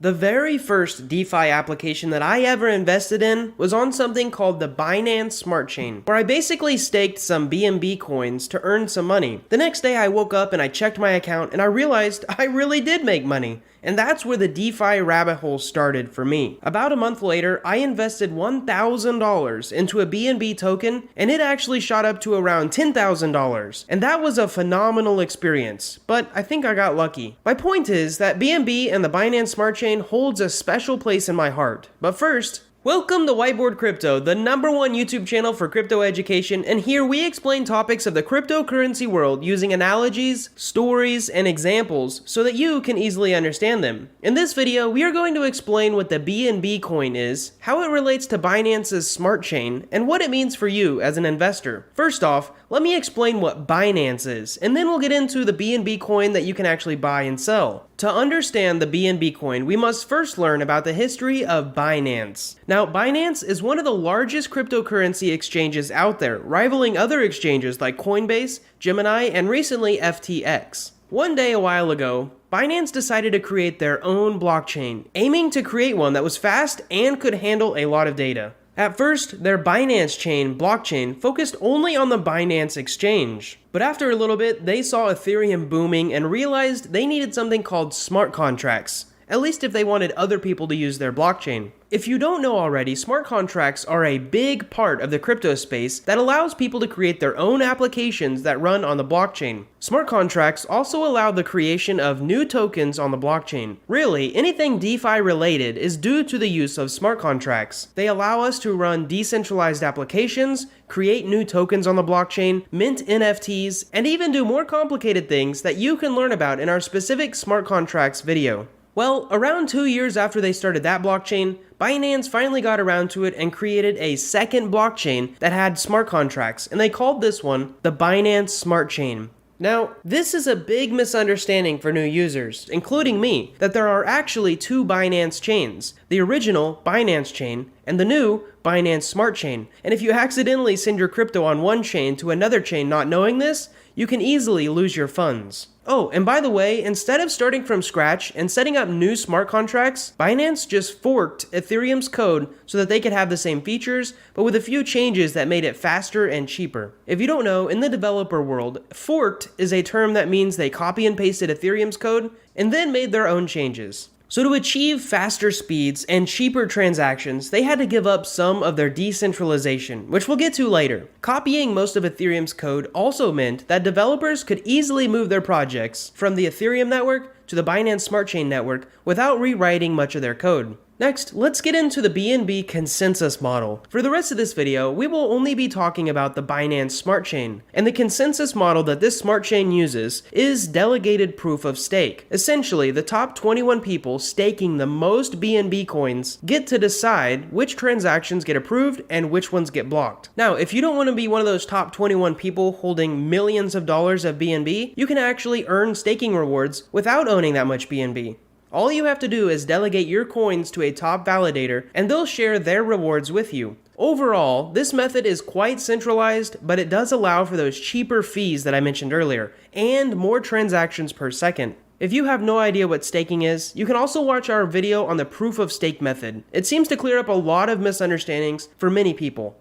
The very first DeFi application that I ever invested in was on something called the Binance Smartchain, where I basically staked some BNB coins to earn some money. The next day I woke up and I checked my account and I realized I really did make money. And that's where the DeFi rabbit hole started for me. About a month later, I invested $1,000 into a BNB token, and it actually shot up to around $10,000. And that was a phenomenal experience, but I think I got lucky. My point is that BNB and the Binance Smart Chain holds a special place in my heart. But first, welcome to Whiteboard Crypto, the #1 YouTube channel for crypto education, and here we explain topics of the cryptocurrency world using analogies, stories, and examples so that you can easily understand them. In this video, we are going to explain what the BNB coin is, how it relates to Binance's Smart Chain, and what it means for you as an investor. First off, let me explain what Binance is, and then we'll get into the BNB coin that you can actually buy and sell. To understand the BNB coin, we must first learn about the history of Binance. Now, Binance is one of the largest cryptocurrency exchanges out there, rivaling other exchanges like Coinbase, Gemini, and recently FTX. One day a while ago, Binance decided to create their own blockchain, aiming to create one that was fast and could handle a lot of data. At first, their Binance Chain blockchain focused only on the Binance exchange. But after a little bit, they saw Ethereum booming and realized they needed something called smart contracts, at least if they wanted other people to use their blockchain. If you don't know already, smart contracts are a big part of the crypto space that allows people to create their own applications that run on the blockchain. Smart contracts also allow the creation of new tokens on the blockchain. Really, anything DeFi related is due to the use of smart contracts. They allow us to run decentralized applications, create new tokens on the blockchain, mint NFTs, and even do more complicated things that you can learn about in our specific smart contracts video. Well, around 2 years after they started that blockchain, Binance finally got around to it and created a second blockchain that had smart contracts, and they called this one the Binance Smart Chain. Now, this is a big misunderstanding for new users, including me, that there are actually two Binance chains, the original Binance Chain and the new Binance Smart Chain. And if you accidentally send your crypto on one chain to another chain not knowing this, you can easily lose your funds. Oh, and by the way, instead of starting from scratch and setting up new smart contracts, Binance just forked Ethereum's code so that they could have the same features, but with a few changes that made it faster and cheaper. If you don't know, in the developer world, forked is a term that means they copy and pasted Ethereum's code and then made their own changes. So to achieve faster speeds and cheaper transactions, they had to give up some of their decentralization, which we'll get to later. Copying most of Ethereum's code also meant that developers could easily move their projects from the Ethereum network to the Binance Smart Chain network without rewriting much of their code. Next, let's get into the BNB consensus model. For the rest of this video, we will only be talking about the Binance Smart Chain. And the consensus model that this smart chain uses is delegated proof of stake. Essentially, the top 21 people staking the most BNB coins get to decide which transactions get approved and which ones get blocked. Now, if you don't want to be one of those top 21 people holding millions of dollars of BNB, you can actually earn staking rewards without owning that much BNB. All you have to do is delegate your coins to a top validator and they'll share their rewards with you. Overall, this method is quite centralized, but it does allow for those cheaper fees that I mentioned earlier, and more transactions per second. If you have no idea what staking is, you can also watch our video on the proof of stake method. It seems to clear up a lot of misunderstandings for many people.